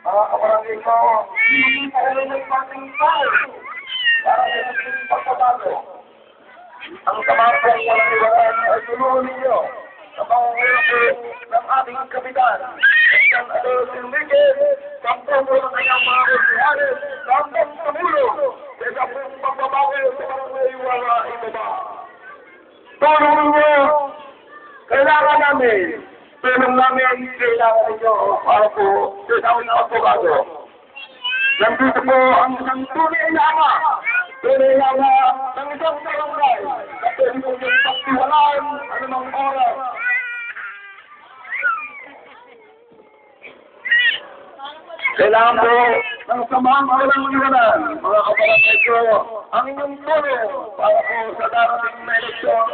Mga kabarangay ko, hindi tayo nagpating tayo para sa ating pagbabago. Ang kamapong walang iwanan ay tulungan ninyo sa pangungulong ng ating kapitan. Ang Adolfo Enriquez, kampong ng kanyang mga kusihanin, kampong tumulong sa isang pagbabago sa barangay wala ibaba. Tulong ninyo, kailangan namin. Tulong namin, kailangan ninyo para po sa aming abogado. Nandito po ang isang tunay na ama, tunay na ama ng isang barangay, na pwede po yung pagtiwalaan anumang oras. Kailangan po ng samahang walang iwanan, mga kabarangay ko, ang inyong tulong para po sa darating na eleksyon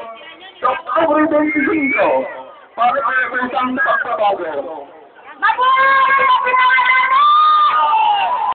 sa October 25. Para kayo sa isang pagbabago. Mabuhay!